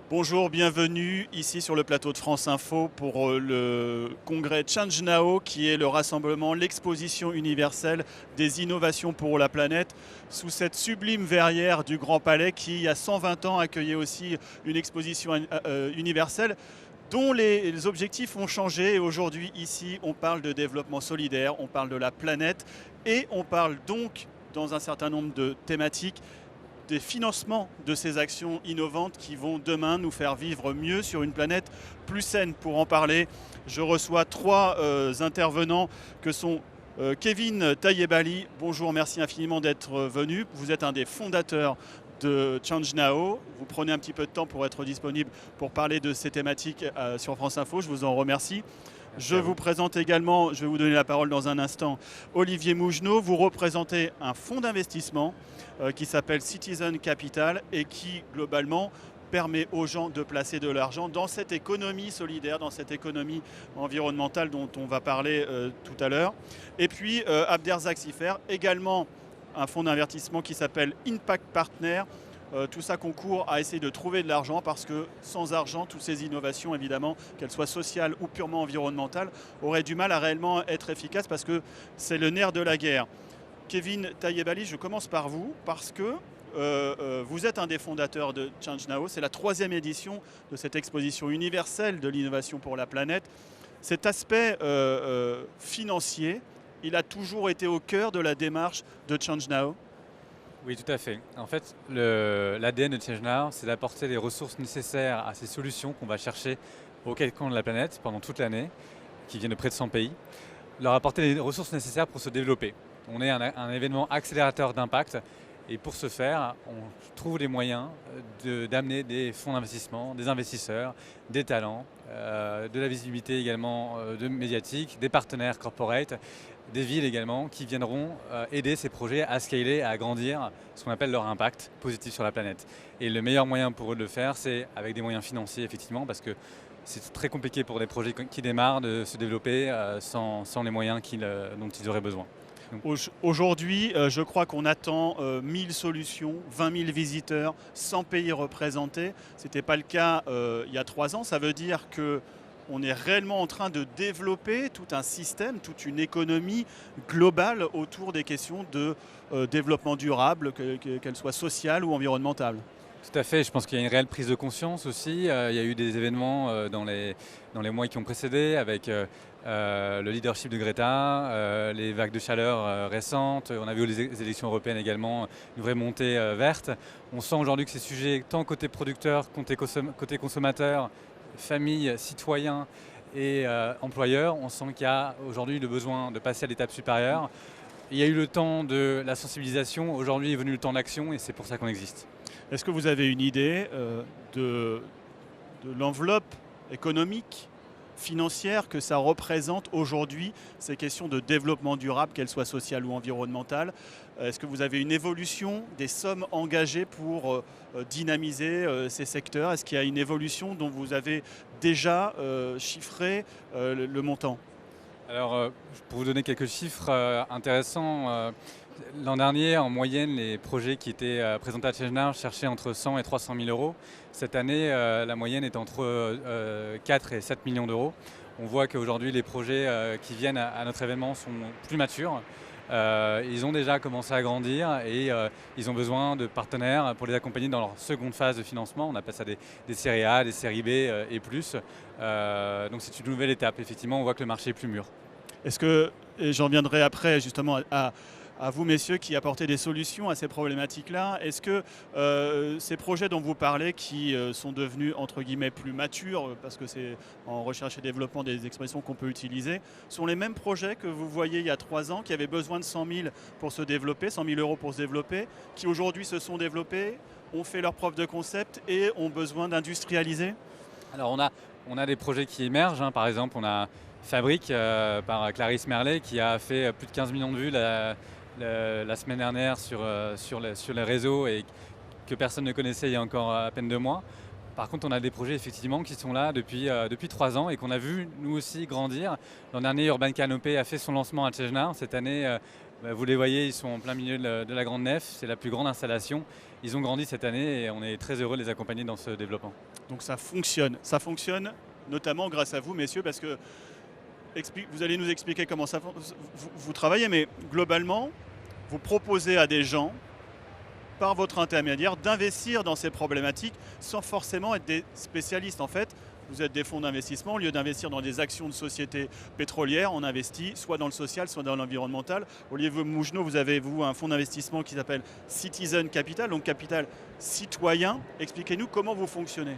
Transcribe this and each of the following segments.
Bonjour, bienvenue ici sur le plateau de France Info pour le congrès Change Now qui est le rassemblement, l'exposition universelle des innovations pour la planète sous cette sublime verrière du Grand Palais qui, il y a 120 ans, accueillait aussi une exposition universelle dont les objectifs ont changé. Et aujourd'hui, ici, on parle de développement solidaire, on parle de la planète et on parle donc, dans un certain nombre de thématiques, des financements de ces actions innovantes qui vont demain nous faire vivre mieux sur une planète plus saine. Pour en parler, je reçois trois intervenants que sont Kevin Tayebali. Bonjour, merci infiniment d'être venu. Vous êtes un des fondateurs de Change Now. Vous prenez un petit peu de temps pour être disponible pour parler de ces thématiques sur France Info. Je vous en remercie. Je vous présente également, je vais vous donner la parole dans un instant, Olivier Mougenot. Vous représentez un fonds d'investissement qui s'appelle Citizen Capital et qui, globalement, permet aux gens de placer de l'argent dans cette économie solidaire, dans cette économie environnementale dont on va parler tout à l'heure. Et puis, Abderzak Sifer, également un fonds d'investissement qui s'appelle Impact Partner. Tout ça concourt à essayer de trouver de l'argent parce que sans argent, toutes ces innovations, évidemment, qu'elles soient sociales ou purement environnementales, auraient du mal à réellement être efficaces parce que c'est le nerf de la guerre. Kevin Tayebali, je commence par vous parce que vous êtes un des fondateurs de Change Now. C'est la 3e édition de cette exposition universelle de l'innovation pour la planète. Cet aspect financier, il a toujours été au cœur de la démarche de Change Now. Oui, tout à fait. En fait, l'ADN de Change Now, c'est d'apporter les ressources nécessaires à ces solutions qu'on va chercher aux quatre coins de la planète pendant toute l'année, qui viennent de près de 100 pays, leur apporter les ressources nécessaires pour se développer. On est un événement accélérateur d'impact et pour ce faire, on trouve les moyens d'amener des fonds d'investissement, des investisseurs, des talents, de la visibilité également médiatique, des partenaires corporate, des villes également qui viendront aider ces projets à scaler, à agrandir ce qu'on appelle leur impact positif sur la planète. Et le meilleur moyen pour eux de le faire, c'est avec des moyens financiers effectivement, parce que c'est très compliqué pour des projets qui démarrent de se développer sans les moyens dont ils auraient besoin. Aujourd'hui, je crois qu'on attend 1000 solutions, 20 000 visiteurs, 100 pays représentés. Ce n'était pas le cas il y a 3 ans. Ça veut dire qu'on est réellement en train de développer tout un système, toute une économie globale autour des questions de développement durable, qu'elles soient sociales ou environnementales. Tout à fait, je pense qu'il y a une réelle prise de conscience aussi. Il y a eu des événements dans les mois qui ont précédé avec le leadership de Greta, les vagues de chaleur récentes. On a vu les élections européennes également, une vraie montée verte. On sent aujourd'hui que ces sujets, tant côté producteur, côté consommateur, famille, citoyens et employeurs, on sent qu'il y a aujourd'hui le besoin de passer à l'étape supérieure. Il y a eu le temps de la sensibilisation, aujourd'hui est venu le temps de l'action et c'est pour ça qu'on existe. Est-ce que vous avez une idée de l'enveloppe économique, financière que ça représente aujourd'hui, ces questions de développement durable, qu'elles soient sociales ou environnementales? Est-ce que vous avez une évolution des sommes engagées pour dynamiser ces secteurs? Est-ce qu'il y a une évolution dont vous avez déjà chiffré le montant? Alors, pour vous donner quelques chiffres intéressants, l'an dernier, en moyenne, les projets qui étaient présentés à Change Now cherchaient entre 100 et 300 000 euros. Cette année, la moyenne est entre 4 et 7 millions d'euros. On voit qu'aujourd'hui, les projets qui viennent à notre événement sont plus matures. Ils ont déjà commencé à grandir et ils ont besoin de partenaires pour les accompagner dans leur seconde phase de financement. On appelle ça des séries A, des séries B et plus. Donc c'est une nouvelle étape. Effectivement, on voit que le marché est plus mûr. Est-ce que, et j'en viendrai après justement à vous messieurs qui apportez des solutions à ces problématiques-là, est-ce que ces projets dont vous parlez qui sont devenus entre guillemets plus matures, parce que c'est en recherche et développement des expressions qu'on peut utiliser, sont les mêmes projets que vous voyez il y a 3 ans, qui avaient besoin de 100 000 pour se développer, 100 000 euros pour se développer, qui aujourd'hui se sont développés, ont fait leur preuve de concept et ont besoin d'industrialiser? Alors on a des projets qui émergent, hein. Par exemple on a Fabrique par Clarisse Merlet qui a fait plus de 15 millions de vues la semaine dernière sur les réseaux et que personne ne connaissait il y a encore à peine 2 mois. Par contre, on a des projets effectivement qui sont là depuis 3 ans et qu'on a vu nous aussi grandir. L'an dernier, Urban Canopé a fait son lancement à Change Now. Cette année, Vous les voyez, ils sont en plein milieu de la Grande Nef, c'est la plus grande installation. Ils ont grandi cette année et on est très heureux de les accompagner dans ce développement. Donc ça fonctionne notamment grâce à vous messieurs parce que vous allez nous expliquer comment vous travaillez, mais globalement, vous proposez à des gens, par votre intermédiaire, d'investir dans ces problématiques sans forcément être des spécialistes. En fait, vous êtes des fonds d'investissement, au lieu d'investir dans des actions de sociétés pétrolières, on investit soit dans le social, soit dans l'environnemental. Olivier Mougenot, vous avez un fonds d'investissement qui s'appelle Citizen Capital, donc capital citoyen. Expliquez-nous comment vous fonctionnez.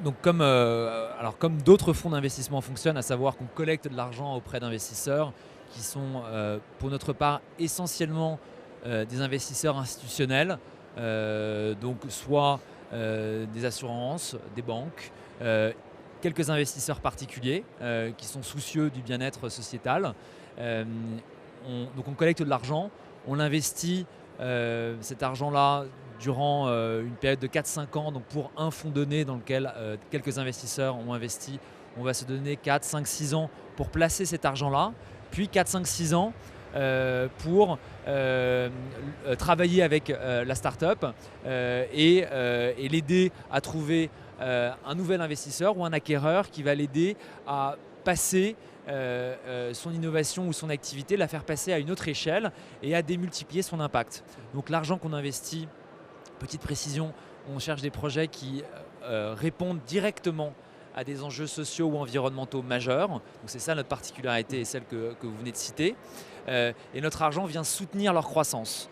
Donc comme d'autres fonds d'investissement fonctionnent, à savoir qu'on collecte de l'argent auprès d'investisseurs qui sont pour notre part essentiellement des investisseurs institutionnels, donc soit des assurances, des banques, quelques investisseurs particuliers qui sont soucieux du bien-être sociétal. Donc on collecte de l'argent, on investit cet argent-là durant une période de 4-5 ans, donc pour un fonds donné dans lequel quelques investisseurs ont investi, on va se donner 4, 5, 6 ans pour placer cet argent-là, puis 4, 5, 6 ans pour travailler avec la start-up et l'aider à trouver un nouvel investisseur ou un acquéreur qui va l'aider à passer son innovation ou son activité, la faire passer à une autre échelle et à démultiplier son impact. Donc l'argent qu'on investit, petite précision, on cherche des projets qui répondent directement à des enjeux sociaux ou environnementaux majeurs. Donc c'est ça notre particularité et celle que vous venez de citer. Et notre argent vient soutenir leur croissance.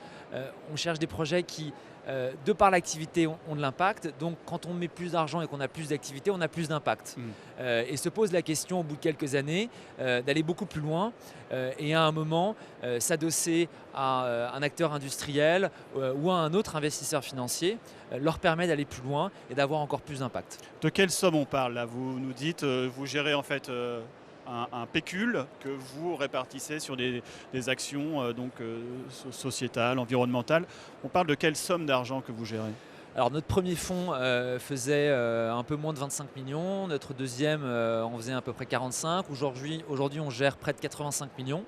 On cherche des projets qui, de par l'activité, ont de l'impact. Donc quand on met plus d'argent et qu'on a plus d'activité, on a plus d'impact. Et se pose la question au bout de quelques années d'aller beaucoup plus loin et à un moment s'adosser à un acteur industriel ou à un autre investisseur financier leur permet d'aller plus loin et d'avoir encore plus d'impact. De quelle somme on parle là? Vous nous dites, vous gérez en fait un pécule que vous répartissez sur des actions sociétales, environnementales. On parle de quelle somme d'argent que vous gérez? Alors notre premier fonds faisait un peu moins de 25 millions, notre deuxième en faisait à peu près 45. Aujourd'hui on gère près de 85 millions.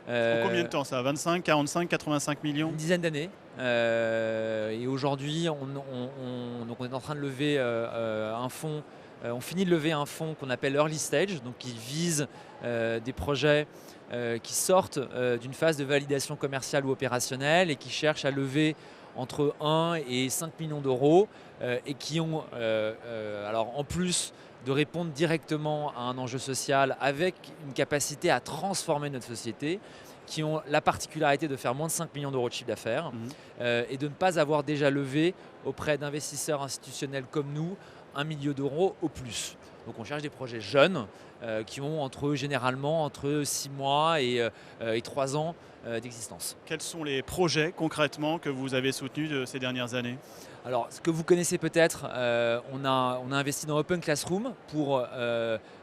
En combien de temps ça? 25, 45, 85 millions? Une dizaine d'années. Et aujourd'hui on est en train de lever un fonds. On finit de lever un fonds qu'on appelle Early Stage, donc qui vise des projets qui sortent d'une phase de validation commerciale ou opérationnelle et qui cherchent à lever entre 1 et 5 millions d'euros et qui ont, alors en plus de répondre directement à un enjeu social avec une capacité à transformer notre société, qui ont la particularité de faire moins de 5 millions d'euros de chiffre d'affaires et de ne pas avoir déjà levé auprès d'investisseurs institutionnels comme nous 1 million d'euros au plus. Donc on cherche des projets jeunes qui ont généralement entre 6 mois et 3 ans d'existence. Quels sont les projets concrètement que vous avez soutenus ces dernières années? Alors, ce que vous connaissez peut-être, on a investi dans Open Classroom pour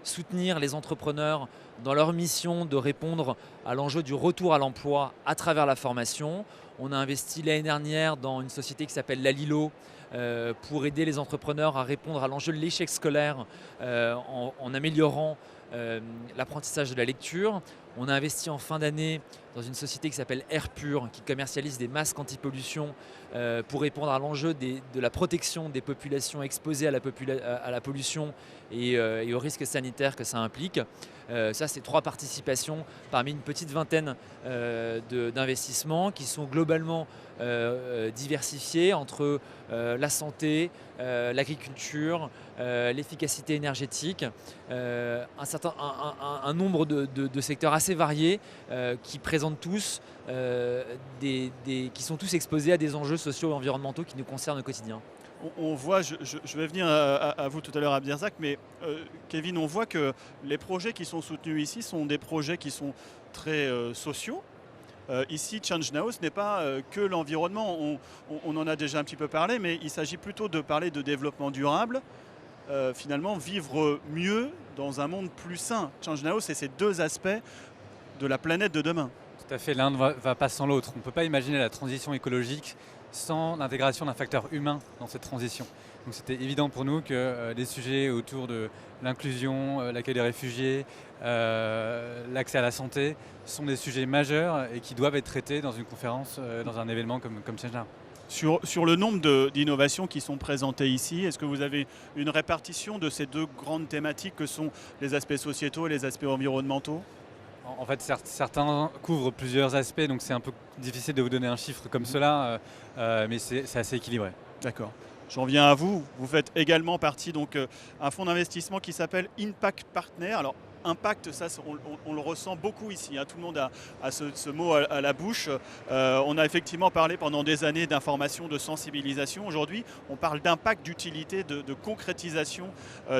soutenir les entrepreneurs dans leur mission de répondre à l'enjeu du retour à l'emploi à travers la formation. On a investi l'année dernière dans une société qui s'appelle Lalilo pour aider les entrepreneurs à répondre à l'enjeu de l'échec scolaire en améliorant l'apprentissage de la lecture. On a investi en fin d'année dans une société qui s'appelle Air Pur, qui commercialise des masques anti-pollution pour répondre à l'enjeu de la protection des populations exposées à la pollution et aux risques sanitaires que ça implique. Ça, c'est 3 participations parmi une petite vingtaine d'investissements qui sont globalement diversifiés entre la santé, l'agriculture, l'efficacité énergétique, un nombre de secteurs assez variés qui présentent tous, qui sont tous exposés à des enjeux sociaux et environnementaux qui nous concernent au quotidien. On voit, je vais venir à vous tout à l'heure, Abdirazak, mais Kevin, on voit que les projets qui sont soutenus ici sont des projets qui sont très sociaux. Ici, ChangeNow, ce n'est pas que l'environnement, on en a déjà un petit peu parlé, mais il s'agit plutôt de parler de développement durable, finalement vivre mieux dans un monde plus sain. ChangeNow, c'est ces 2 aspects de la planète de demain. Tout à fait, l'un ne va pas sans l'autre. On ne peut pas imaginer la transition écologique sans l'intégration d'un facteur humain dans cette transition. Donc c'était évident pour nous que les sujets autour de l'inclusion, l'accueil des réfugiés, l'accès à la santé sont des sujets majeurs et qui doivent être traités dans une conférence, dans un événement comme ChangeNow. Sur le nombre d'innovations qui sont présentées ici, est-ce que vous avez une répartition de ces deux grandes thématiques que sont les aspects sociétaux et les aspects environnementaux ? En fait, certains couvrent plusieurs aspects, donc c'est un peu difficile de vous donner un chiffre comme cela, mais c'est assez équilibré. D'accord. J'en viens à vous. Vous faites également partie d'un fonds d'investissement qui s'appelle Impact Partner. Alors, impact, ça, on le ressent beaucoup ici. Tout le monde a ce mot à la bouche. On a effectivement parlé pendant des années d'information, de sensibilisation. Aujourd'hui, on parle d'impact, d'utilité, de concrétisation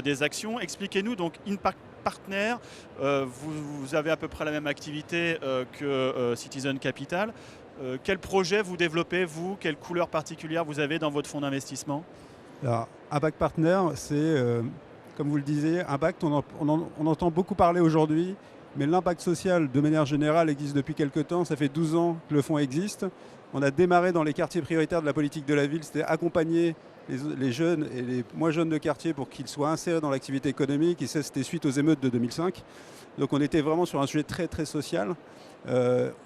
des actions. Expliquez-nous donc Impact Partner. Vous avez à peu près la même activité que Citizen Capital. Quel projet vous développez, vous? Quelle couleur particulière vous avez dans votre fonds d'investissement? Alors, Impact Partner, c'est, comme vous le disiez, Impact, on entend beaucoup parler aujourd'hui, mais l'impact social, de manière générale, existe depuis quelques temps. Ça fait 12 ans que le fonds existe. On a démarré dans les quartiers prioritaires de la politique de la ville, c'était accompagner les jeunes et les moins jeunes de quartier pour qu'ils soient insérés dans l'activité économique. Et ça, c'était suite aux émeutes de 2005. Donc on était vraiment sur un sujet très, très social.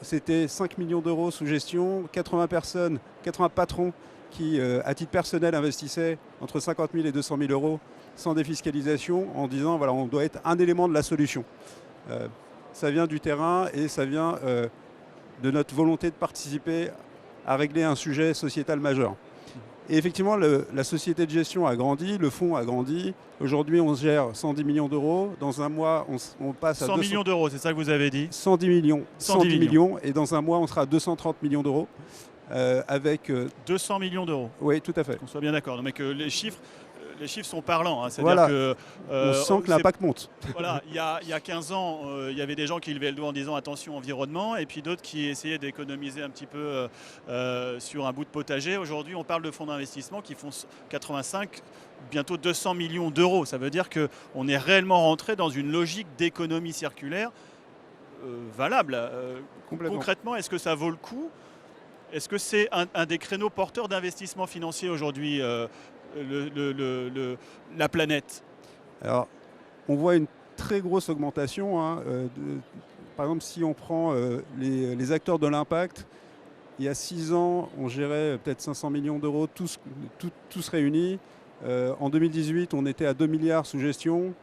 C'était 5 millions d'euros sous gestion, 80 personnes, 80 patrons qui, à titre personnel, investissaient entre 50 000 et 200 000 euros sans défiscalisation en disant voilà, on doit être un élément de la solution. Ça vient du terrain et ça vient de notre volonté de participer à régler un sujet sociétal majeur. Et effectivement, la société de gestion a grandi, le fonds a grandi. Aujourd'hui, on gère 110 millions d'euros. Dans un mois, on passe à 100 millions d'euros, c'est ça que vous avez dit? 110 millions. 110 millions. Et dans un mois, on sera à 230 millions d'euros. Avec 200 millions d'euros. Oui, tout à fait. Qu'on soit bien d'accord. Mais que les chiffres sont parlants. C'est-à-dire voilà. que, on sent que l'impact monte. Voilà, il y a 15 ans, il y avait des gens qui levaient le doigt en disant attention environnement, et puis d'autres qui essayaient d'économiser un petit peu sur un bout de potager. Aujourd'hui, on parle de fonds d'investissement qui font 85, bientôt 200 millions d'euros. Ça veut dire qu'on est réellement rentré dans une logique d'économie circulaire valable. Concrètement, est-ce que ça vaut le coup? Est-ce que c'est un des créneaux porteurs d'investissement financier aujourd'hui, la planète? Alors, on voit une très grosse augmentation. Par exemple, si on prend les acteurs de l'impact, il y a 6 ans, on gérait peut-être 500 millions d'euros, tous réunis. En 2018, on était à 2 milliards sous gestion.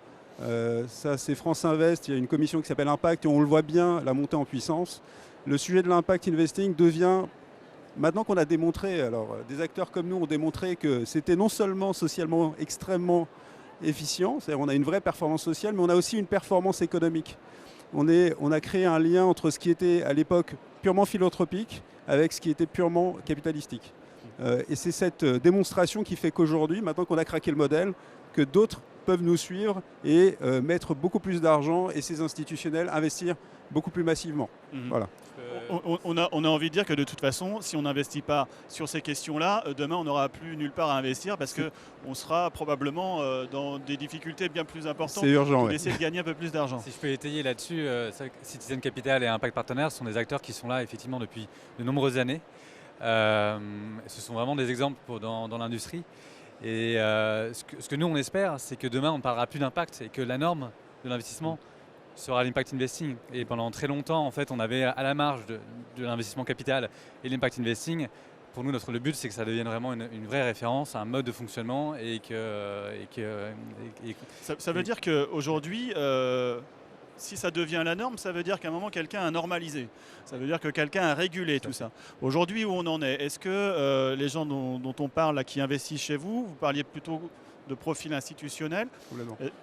Ça, c'est France Invest. Il y a une commission qui s'appelle Impact et on le voit bien, la montée en puissance. Le sujet de l'impact investing devient... Maintenant qu'on a démontré, alors des acteurs comme nous ont démontré que c'était non seulement socialement extrêmement efficient, c'est-à-dire on a une vraie performance sociale, mais on a aussi une performance économique. On a créé un lien entre ce qui était à l'époque purement philanthropique avec ce qui était purement capitalistique. Et c'est cette démonstration qui fait qu'aujourd'hui, maintenant qu'on a craqué le modèle, que d'autres peuvent nous suivre et mettre beaucoup plus d'argent et ces institutionnels investir beaucoup plus massivement. Voilà. On a envie de dire que de toute façon, si on n'investit pas sur ces questions-là, demain on n'aura plus nulle part à investir parce qu'on sera probablement dans des difficultés bien plus importantes. C'est urgent, pour essayer de gagner un peu plus d'argent. Si je peux étayer là-dessus, Citizen Capital et Impact Partner sont des acteurs qui sont là effectivement depuis de nombreuses années. Ce sont vraiment des exemples dans l'industrie. Et ce que nous on espère, c'est que demain on ne parlera plus d'impact et que la norme de l'investissement sera l'impact investing. Et pendant très longtemps, en fait, on avait à la marge de l'investissement capital et l'impact investing. Pour nous, le but, c'est que ça devienne vraiment une vraie référence, un mode de fonctionnement Ça veut dire qu'aujourd'hui, si ça devient la norme, ça veut dire qu'à un moment, quelqu'un a normalisé. Ça veut dire que quelqu'un a régulé tout ça. Aujourd'hui, où on en est? Est-ce que les gens dont on parle, là, qui investissent chez vous, vous parliez plutôt de profil institutionnel,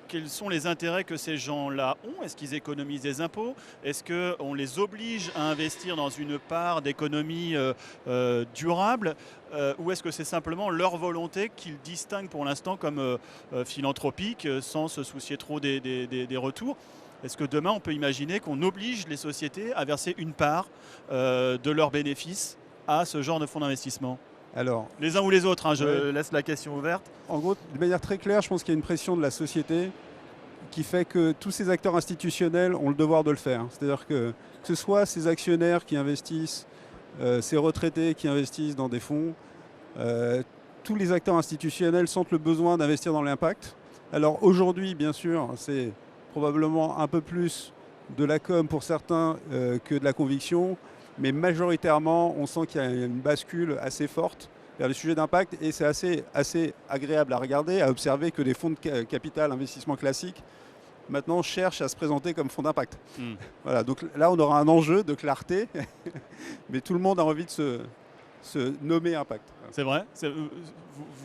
quels sont les intérêts que ces gens-là ont? Est-ce qu'ils économisent des impôts? Est-ce qu'on les oblige à investir dans une part d'économie durable? Ou est-ce que c'est simplement leur volonté qu'ils distinguent pour l'instant comme philanthropique sans se soucier trop des retours? Est-ce que demain, on peut imaginer qu'on oblige les sociétés à verser une part de leurs bénéfices à ce genre de fonds d'investissement? Alors, les uns ou les autres, je laisse la question ouverte. En gros, de manière très claire, je pense qu'il y a une pression de la société qui fait que tous ces acteurs institutionnels ont le devoir de le faire. C'est-à-dire que ce soit ces actionnaires qui investissent ces retraités qui investissent dans des fonds, tous les acteurs institutionnels sentent le besoin d'investir dans l'impact. Alors aujourd'hui, bien sûr, c'est probablement un peu plus de la com pour certains que de la conviction, mais majoritairement, on sent qu'il y a une bascule assez forte vers les sujets d'impact et c'est assez agréable à regarder, à observer que les fonds de capital investissement classiques maintenant cherchent à se présenter comme fonds d'impact. Voilà, donc là, on aura un enjeu de clarté, mais tout le monde a envie de se nommer impact. C'est vrai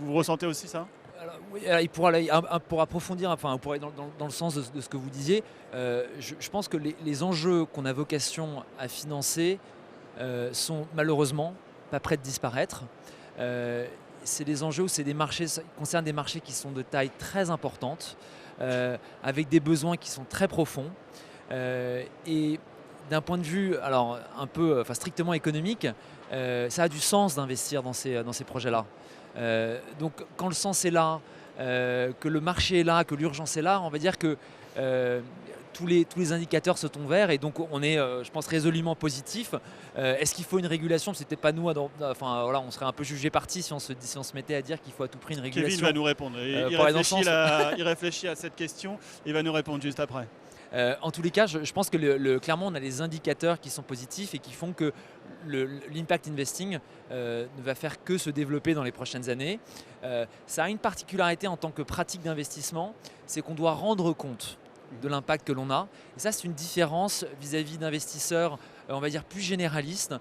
vous ressentez aussi ça? Alors, oui, alors, pour approfondir, enfin, pour aller dans le sens de ce que vous disiez, je pense que les enjeux qu'on a vocation à financer sont malheureusement pas prêts de disparaître. C'est des enjeux où ça concerne des marchés qui sont de taille très importante, avec des besoins qui sont très profonds. Et d'un point de vue alors, strictement économique, ça a du sens d'investir dans ces projets-là. Donc quand le sens est là, que le marché est là, que l'urgence est là, on va dire que tous les indicateurs se tournent vers et donc on est, je pense, résolument positif. Est-ce qu'il faut une régulation? C'était pas nous, on serait un peu jugé parti si on se mettait à dire qu'il faut à tout prix une régulation. Kevin va nous répondre. Il réfléchit à cette question, il va nous répondre juste après. En tous les cas, je pense que clairement, on a des indicateurs qui sont positifs et qui font que l'impact investing ne va faire que se développer dans les prochaines années. Ça a une particularité en tant que pratique d'investissement, c'est qu'on doit rendre compte de l'impact que l'on a. Et ça, c'est une différence vis-à-vis d'investisseurs, on va dire, plus généralistes.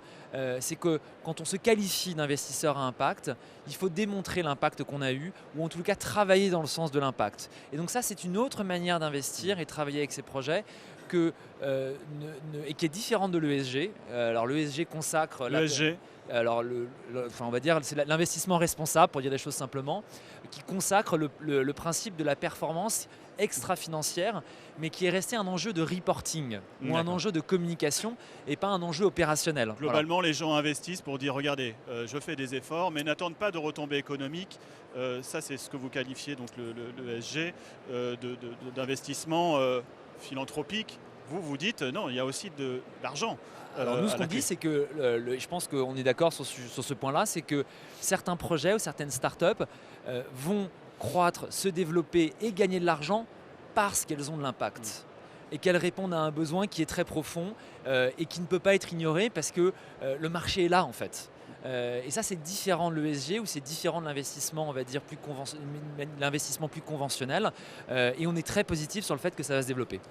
C'est que quand on se qualifie d'investisseur à impact, il faut démontrer l'impact qu'on a eu, ou en tout cas travailler dans le sens de l'impact. Et donc ça, c'est une autre manière d'investir et travailler avec ces projets et qui est différente de l'ESG. Alors l'ESG consacre... L'ESG Alors, on va dire, c'est l'investissement responsable, pour dire les choses simplement, qui consacre le principe de la performance extra-financière, mais qui est resté un enjeu de reporting ou un enjeu de communication et pas un enjeu opérationnel. Globalement, voilà. Les gens investissent pour dire, regardez, je fais des efforts, mais n'attendent pas de retombées économiques. Ça, c'est ce que vous qualifiez, donc le ESG, d'investissement philanthropique. Vous dites, non, il y a aussi de l'argent. Alors nous, ce qu'on dit, c'est que, je pense qu'on est d'accord sur ce point-là, c'est que certains projets ou certaines startups vont croître, se développer et gagner de l'argent parce qu'elles ont de l'impact. Et qu'elles répondent à un besoin qui est très profond et qui ne peut pas être ignoré parce que le marché est là en fait. Et ça, c'est différent de l'ESG ou c'est différent de l'investissement, on va dire, l'investissement plus conventionnel. Et on est très positif sur le fait que ça va se développer.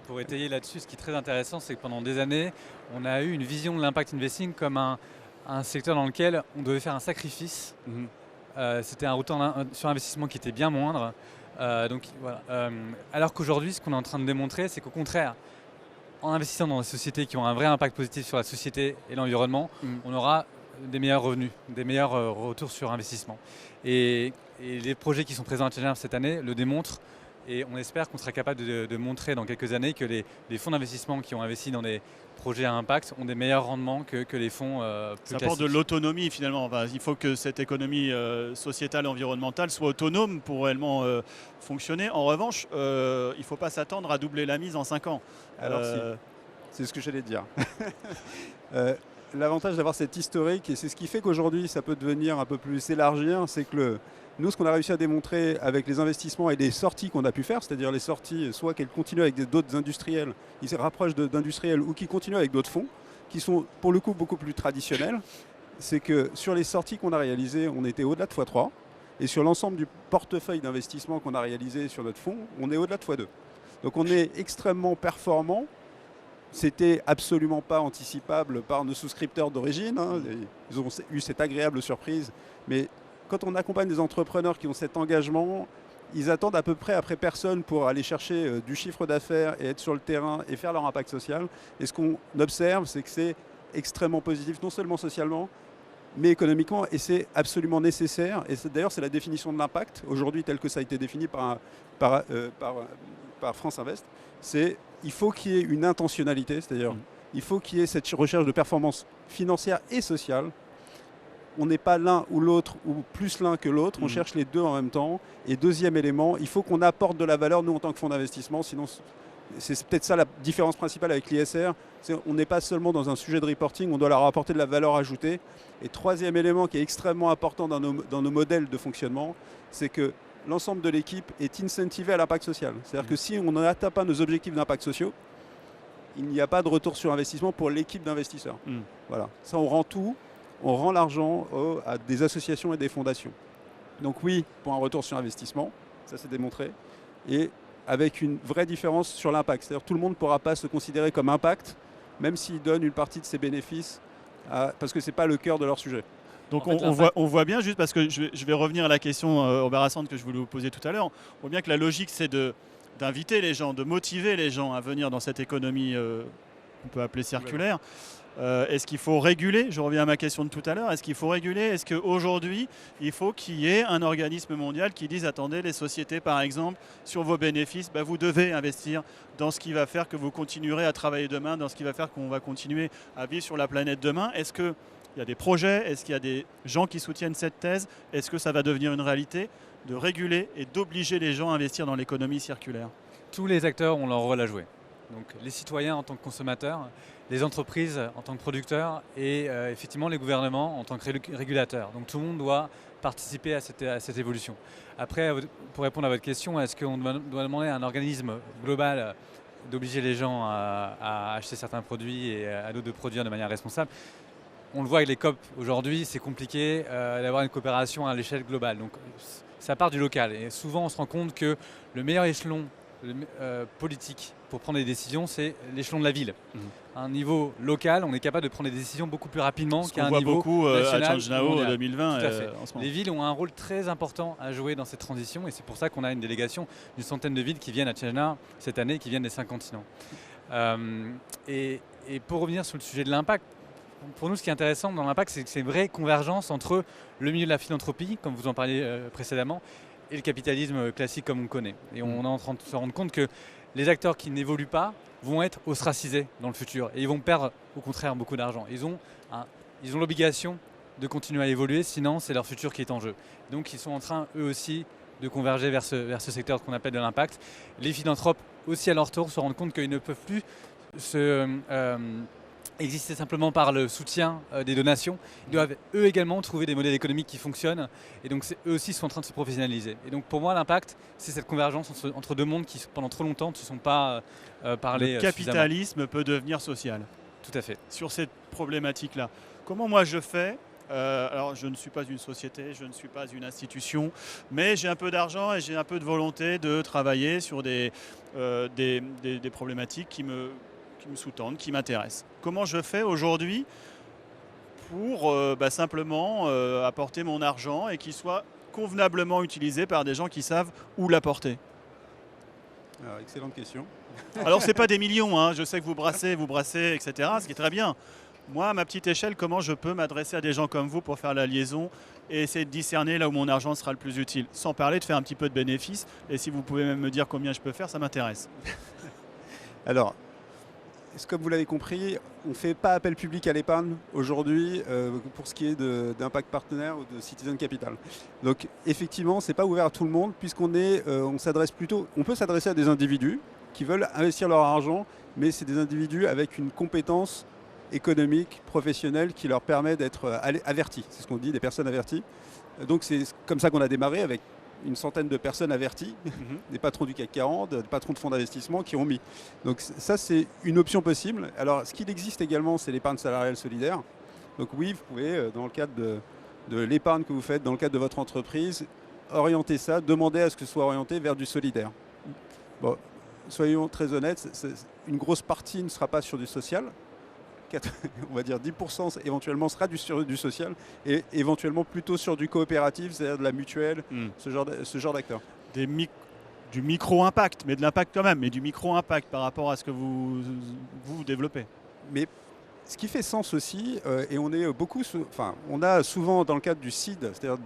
Pour étayer là-dessus, ce qui est très intéressant, c'est que pendant des années, on a eu une vision de l'impact investing comme un secteur dans lequel on devait faire un sacrifice. C'était un retour sur investissement qui était bien moindre. Alors qu'aujourd'hui, ce qu'on est en train de démontrer, c'est qu'au contraire, en investissant dans des sociétés qui ont un vrai impact positif sur la société et l'environnement, on aura des meilleurs revenus, des meilleurs retours sur investissement. Et les projets qui sont présents à Challenger cette année le démontrent. Et on espère qu'on sera capable de montrer dans quelques années que les fonds d'investissement qui ont investi dans des projets à impact ont des meilleurs rendements que les fonds plus classiques. Ça apporte de l'autonomie finalement. Il faut que cette économie sociétale et environnementale soit autonome pour réellement fonctionner. En revanche, il ne faut pas s'attendre à doubler la mise en 5 ans. Alors c'est ce que j'allais dire. L'avantage d'avoir cette historique, et c'est ce qui fait qu'aujourd'hui ça peut devenir un peu plus élargir, c'est que nous, ce qu'on a réussi à démontrer avec les investissements et les sorties qu'on a pu faire, c'est-à-dire les sorties, soit qu'elles continuent avec d'autres industriels, ils se rapprochent d'industriels ou qui continuent avec d'autres fonds, qui sont pour le coup beaucoup plus traditionnels, c'est que sur les sorties qu'on a réalisées, on était au-delà de x3, et sur l'ensemble du portefeuille d'investissement qu'on a réalisé sur notre fonds, on est au-delà de x2. Donc on est extrêmement performant. C'était absolument pas anticipable par nos souscripteurs d'origine. Ils ont eu cette agréable surprise, mais quand on accompagne des entrepreneurs qui ont cet engagement, ils attendent à peu près après personne pour aller chercher du chiffre d'affaires et être sur le terrain et faire leur impact social. Et ce qu'on observe, c'est que c'est extrêmement positif, non seulement socialement, mais économiquement, et c'est absolument nécessaire. Et d'ailleurs, c'est la définition de l'impact, aujourd'hui, tel que ça a été défini par France Invest. C'est il faut qu'il y ait une intentionnalité, c'est-à-dire il faut qu'il y ait cette recherche de performance financière et sociale. On n'est pas l'un ou l'autre, ou plus l'un que l'autre, on cherche les deux en même temps. Et deuxième élément, il faut qu'on apporte de la valeur, nous, en tant que fonds d'investissement, sinon C'est peut-être ça la différence principale avec l'ISR. On n'est pas seulement dans un sujet de reporting, on doit leur apporter de la valeur ajoutée. Et troisième élément qui est extrêmement important dans nos modèles de fonctionnement, c'est que l'ensemble de l'équipe est incentivé à l'impact social. C'est-à-dire que si on n'atteint pas nos objectifs d'impact sociaux, il n'y a pas de retour sur investissement pour l'équipe d'investisseurs. Voilà. Ça, on rend l'argent à des associations et des fondations. Donc oui, pour un retour sur investissement, ça c'est démontré. Et avec une vraie différence sur l'impact. C'est-à-dire que tout le monde ne pourra pas se considérer comme impact, même s'il donne une partie de ses bénéfices, parce que ce n'est pas le cœur de leur sujet. Donc on voit bien, juste parce que je vais revenir à la question embarrassante que je voulais vous poser tout à l'heure, on voit bien que la logique c'est d'inviter les gens, de motiver les gens à venir dans cette économie qu'on peut appeler circulaire. Est-ce qu'il faut réguler? Je reviens à ma question de tout à l'heure. Est-ce qu'il faut réguler? Est-ce qu'aujourd'hui, il faut qu'il y ait un organisme mondial qui dise, attendez, les sociétés, par exemple, sur vos bénéfices, vous devez investir dans ce qui va faire que vous continuerez à travailler demain, dans ce qui va faire qu'on va continuer à vivre sur la planète demain? Est-ce qu'il y a des projets? Est-ce qu'il y a des gens qui soutiennent cette thèse? Est-ce que ça va devenir une réalité de réguler et d'obliger les gens à investir dans l'économie circulaire? Tous les acteurs ont leur rôle à jouer. Donc les citoyens en tant que consommateurs, les entreprises en tant que producteurs et effectivement les gouvernements en tant que régulateurs. Donc tout le monde doit participer à cette évolution. Après, pour répondre à votre question, est-ce qu'on doit demander à un organisme global d'obliger les gens à acheter certains produits et à d'autres de produire de manière responsable? On le voit avec les COP aujourd'hui, c'est compliqué d'avoir une coopération à l'échelle globale. Donc ça part du local et souvent on se rend compte que le meilleur échelon politique pour prendre des décisions, c'est l'échelon de la ville. À un niveau local, on est capable de prendre des décisions beaucoup plus rapidement qu'à un niveau beaucoup national. à ChangeNow 2020. Tout à fait. En ce moment. Les villes ont un rôle très important à jouer dans cette transition et c'est pour ça qu'on a une délégation d'une centaine de villes qui viennent à ChangeNow cette année, qui viennent des 5 continents. Et pour revenir sur le sujet de l'impact, pour nous, ce qui est intéressant dans l'impact, c'est que c'est une vraie convergence entre le milieu de la philanthropie, comme vous en parliez précédemment, et le capitalisme classique comme on connaît. Et on est en train de se rendre compte que les acteurs qui n'évoluent pas vont être ostracisés dans le futur et ils vont perdre au contraire beaucoup d'argent. Ils ont l'obligation de continuer à évoluer, sinon c'est leur futur qui est en jeu. Donc ils sont en train eux aussi de converger vers ce secteur qu'on appelle de l'impact. Les philanthropes aussi à leur tour se rendent compte qu'ils ne peuvent plus exister simplement par le soutien des donations. Ils doivent eux également trouver des modèles économiques qui fonctionnent et donc eux aussi sont en train de se professionnaliser. Et donc pour moi l'impact c'est cette convergence entre deux mondes qui pendant trop longtemps ne se sont pas parlé. Le capitalisme peut devenir social. Tout à fait. Sur cette problématique-là. Comment moi je fais alors je ne suis pas une société, je ne suis pas une institution, mais j'ai un peu d'argent et j'ai un peu de volonté de travailler sur des problématiques qui me sous-tendent, qui m'intéressent. Comment je fais aujourd'hui pour simplement apporter mon argent et qu'il soit convenablement utilisé par des gens qui savent où l'apporter? Alors, excellente question. Alors c'est pas des millions, hein. Je sais que vous brassez, etc. Ce qui est très bien. Moi, à ma petite échelle, comment je peux m'adresser à des gens comme vous pour faire la liaison et essayer de discerner là où mon argent sera le plus utile, sans parler de faire un petit peu de bénéfices. Et si vous pouvez même me dire combien je peux faire, ça m'intéresse. Alors, comme vous l'avez compris, on ne fait pas appel public à l'épargne aujourd'hui pour ce qui est d'impact partenaire ou de citizen capital. Donc effectivement, ce n'est pas ouvert à tout le monde on peut s'adresser à des individus qui veulent investir leur argent, mais c'est des individus avec une compétence économique, professionnelle qui leur permet d'être avertis. C'est ce qu'on dit, des personnes averties. Donc c'est comme ça qu'on a démarré avec une centaine de personnes averties, des patrons du CAC 40, des patrons de fonds d'investissement qui ont mis. Donc ça, c'est une option possible. Alors, ce qu'il existe également, c'est l'épargne salariale solidaire. Donc oui, vous pouvez, dans le cadre de l'épargne que vous faites, dans le cadre de votre entreprise, orienter ça, demander à ce que ce soit orienté vers du solidaire. Bon, soyons très honnêtes, une grosse partie ne sera pas sur du social. On va dire 10% éventuellement sera sur du social et éventuellement plutôt sur du coopératif, c'est-à-dire de la mutuelle, ce genre d'acteurs. Du micro-impact, mais de l'impact quand même, mais du micro-impact par rapport à ce que vous développez. Mais ce qui fait sens aussi, et on a souvent dans le cadre du seed, c'est-à-dire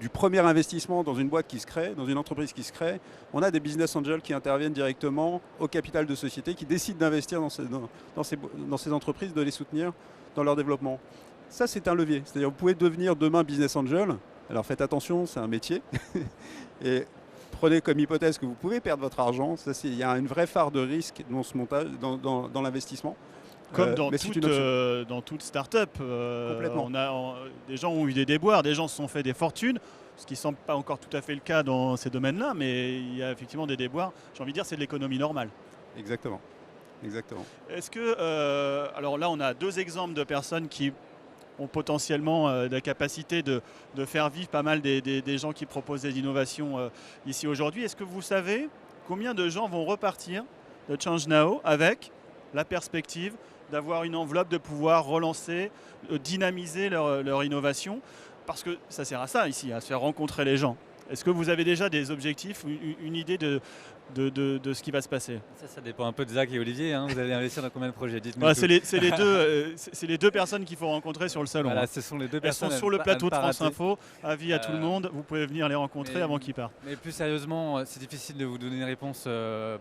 du premier investissement dans une boîte qui se crée, dans une entreprise qui se crée, on a des business angels qui interviennent directement au capital de société, qui décident d'investir dans ces entreprises, de les soutenir dans leur développement. Ça, c'est un levier. C'est-à-dire vous pouvez devenir demain business angel. Alors faites attention, c'est un métier. Et prenez comme hypothèse que vous pouvez perdre votre argent. Il y a une vraie part de risque dans ce montage, dans l'investissement. Comme dans mais toute start-up, Complètement. des gens ont eu des déboires, des gens se sont fait des fortunes, ce qui ne semble pas encore tout à fait le cas dans ces domaines-là, mais il y a effectivement des déboires. J'ai envie de dire, c'est de l'économie normale. Exactement. Exactement. Est-ce que, alors là, on a 2 exemples de personnes qui ont potentiellement la capacité de faire vivre pas mal des gens qui proposent des innovations ici aujourd'hui. Est-ce que vous savez combien de gens vont repartir de ChangeNow avec la perspective d'avoir une enveloppe, de pouvoir relancer, dynamiser leur innovation? Parce que ça sert à ça ici, à se faire rencontrer les gens. Est-ce que vous avez déjà des objectifs, une idée de ce qui va se passer? Ça dépend un peu de Zach et Olivier. Hein. Vous allez investir dans combien de projets? Dites-nous. Voilà, c'est les deux personnes qu'il faut rencontrer sur le salon. Voilà, ce sont les deux personnes. Elles sont sur le plateau de France rater. Info. Avis à tout le monde, vous pouvez venir les rencontrer avant qu'ils partent. Mais plus sérieusement, c'est difficile de vous donner une réponse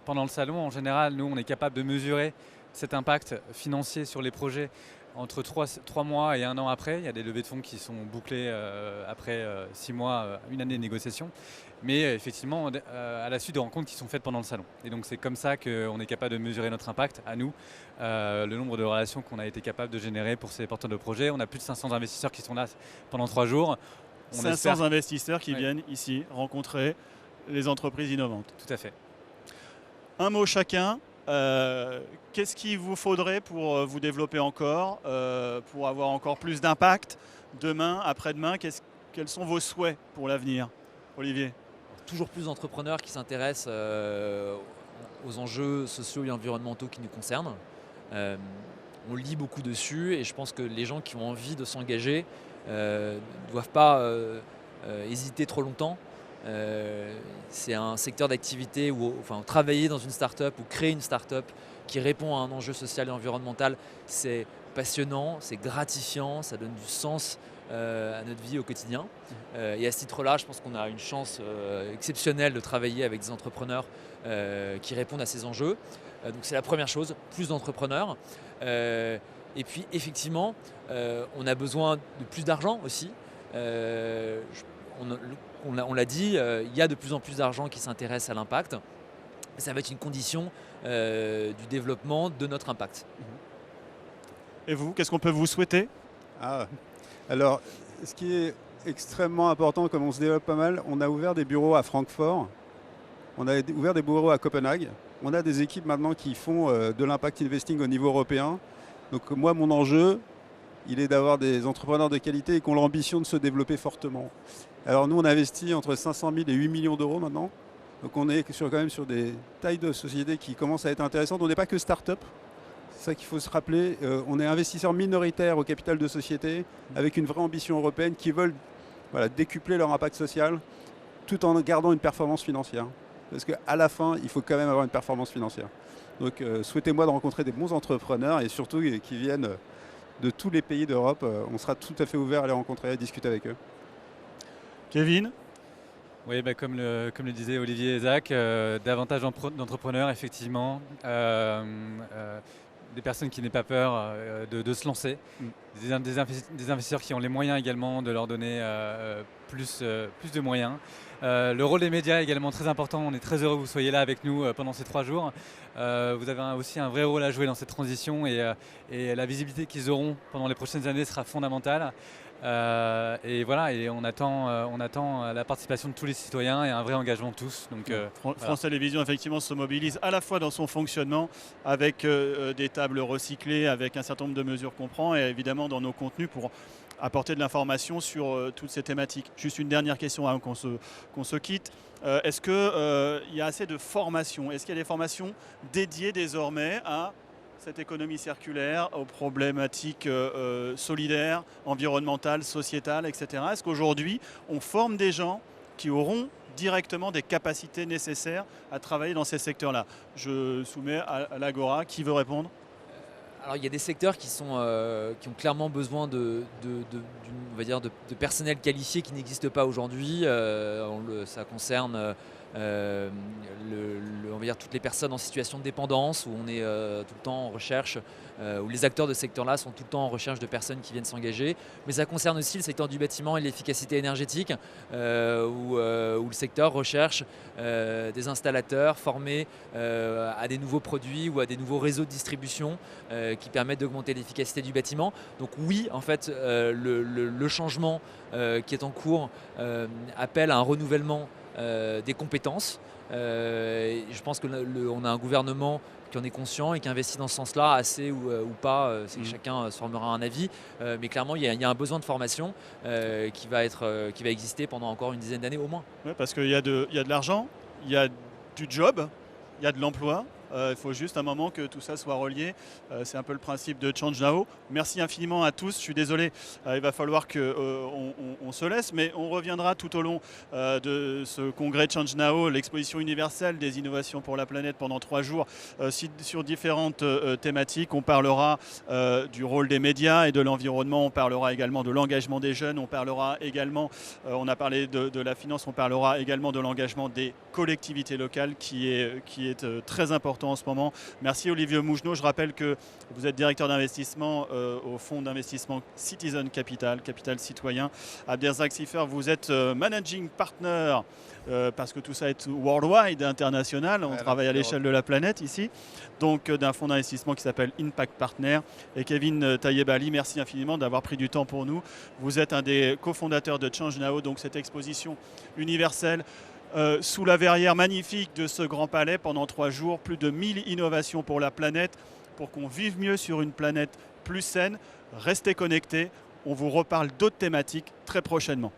pendant le salon. En général, nous, on est capable de mesurer cet impact financier sur les projets entre 3 mois et 1 an après. Il y a des levées de fonds qui sont bouclées après 6 mois, 1 année de négociation. Mais effectivement, à la suite de rencontres qui sont faites pendant le salon. Et donc c'est comme ça qu'on est capable de mesurer notre impact, à nous, le nombre de relations qu'on a été capable de générer pour ces porteurs de projets. On a plus de 500 investisseurs qui sont là pendant 3 jours. 500 investisseurs qui viennent ici rencontrer les entreprises innovantes. Tout à fait. Un mot chacun. Qu'est-ce qu'il vous faudrait pour vous développer encore, pour avoir encore plus d'impact demain, après-demain? Quels sont vos souhaits pour l'avenir, Olivier? Toujours plus d'entrepreneurs qui s'intéressent aux enjeux sociaux et environnementaux qui nous concernent. On lit beaucoup dessus et je pense que les gens qui ont envie de s'engager ne doivent pas hésiter trop longtemps. C'est un secteur d'activité où travailler dans une start-up ou créer une start-up qui répond à un enjeu social et environnemental, c'est passionnant, c'est gratifiant, ça donne du sens à notre vie au quotidien. Et à ce titre-là, je pense qu'on a une chance exceptionnelle de travailler avec des entrepreneurs qui répondent à ces enjeux. Donc c'est la première chose, plus d'entrepreneurs. Et puis effectivement, on a besoin de plus d'argent aussi. On l'a dit, il y a de plus en plus d'argent qui s'intéresse à l'impact. Ça va être une condition du développement de notre impact. Et vous, qu'est-ce qu'on peut vous souhaiter? Alors, ce qui est extrêmement important, comme on se développe pas mal, on a ouvert des bureaux à Francfort, on a ouvert des bureaux à Copenhague. On a des équipes maintenant qui font de l'impact investing au niveau européen. Donc moi, mon enjeu, il est d'avoir des entrepreneurs de qualité et qui ont l'ambition de se développer fortement. Alors nous, on investit entre 500 000 et 8 millions d'euros maintenant. Donc on est quand même sur des tailles de sociétés qui commencent à être intéressantes. On n'est pas que start-up. C'est ça qu'il faut se rappeler. On est investisseurs minoritaires au capital de société avec une vraie ambition européenne qui veulent décupler leur impact social tout en gardant une performance financière. Parce qu'à la fin, il faut quand même avoir une performance financière. Donc souhaitez-moi de rencontrer des bons entrepreneurs et surtout qui viennent de tous les pays d'Europe. On sera tout à fait ouvert à les rencontrer et à discuter avec eux. Kevin? Oui, comme le disaient Olivier et Zach, davantage d'entrepreneurs, effectivement. Des personnes qui n'aient pas peur de se lancer. Des investisseurs qui ont les moyens également de leur donner plus de moyens. Le rôle des médias est également très important. On est très heureux que vous soyez là avec nous pendant ces 3 jours. Vous avez aussi un vrai rôle à jouer dans cette transition et la visibilité qu'ils auront pendant les prochaines années sera fondamentale. Et voilà, et on attend la participation de tous les citoyens et un vrai engagement de tous. Donc, France Télévisions effectivement se mobilise à la fois dans son fonctionnement avec des tables recyclées, avec un certain nombre de mesures qu'on prend et évidemment dans nos contenus pour apporter de l'information sur toutes ces thématiques. Juste une dernière question avant qu'on se quitte. Est-ce qu'il y a assez de formations? Est-ce qu'il y a des formations dédiées désormais à cette économie circulaire, aux problématiques solidaires, environnementales, sociétales, etc. Est-ce qu'aujourd'hui, on forme des gens qui auront directement des capacités nécessaires à travailler dans ces secteurs-là? Je soumets à l'Agora. Qui veut répondre? Alors il y a des secteurs qui ont clairement besoin d'une on va dire, de personnel qualifié qui n'existe pas aujourd'hui. Ça concerne on va dire toutes les personnes en situation de dépendance, où on est tout le temps en recherche, où les acteurs de ce secteur-là sont tout le temps en recherche de personnes qui viennent s'engager. Mais ça concerne aussi le secteur du bâtiment et l'efficacité énergétique, où le secteur recherche des installateurs formés à des nouveaux produits ou à des nouveaux réseaux de distribution qui permettent d'augmenter l'efficacité du bâtiment. Donc oui, en fait, le changement qui est en cours appelle à un renouvellement des compétences. Je pense qu'on a un gouvernement qui en est conscient et qui investit dans ce sens-là, assez ou pas, c'est que chacun se formera un avis. Mais clairement, il y a un besoin de formation qui va exister pendant encore une dizaine d'années au moins. Ouais, parce qu'il y a de l'argent, il y a du job, il y a de l'emploi. Il faut juste un moment que tout ça soit relié. C'est un peu le principe de Change Now. Merci infiniment à tous. Je suis désolé, il va falloir qu'on se laisse, mais on reviendra tout au long de ce congrès Change Now, l'exposition universelle des innovations pour la planète pendant 3 jours sur différentes thématiques. On parlera du rôle des médias et de l'environnement. On parlera également de l'engagement des jeunes. On parlera également, on a parlé de la finance, on parlera également de l'engagement des collectivités locales qui est très important en ce moment. Merci Olivier Mougenot. Je rappelle que vous êtes directeur d'investissement au fonds d'investissement Citizen Capital citoyen. Abderzak Siffer, vous êtes managing partner parce que tout ça est worldwide, international. On travaille à l'échelle de la planète ici. Donc d'un fonds d'investissement qui s'appelle Impact Partner. Et Kevin Tayebali, merci infiniment d'avoir pris du temps pour nous. Vous êtes un des cofondateurs de Change Now, donc cette exposition universelle sous la verrière magnifique de ce grand palais pendant 3 jours, plus de 1000 innovations pour la planète, pour qu'on vive mieux sur une planète plus saine. Restez connectés, on vous reparle d'autres thématiques très prochainement.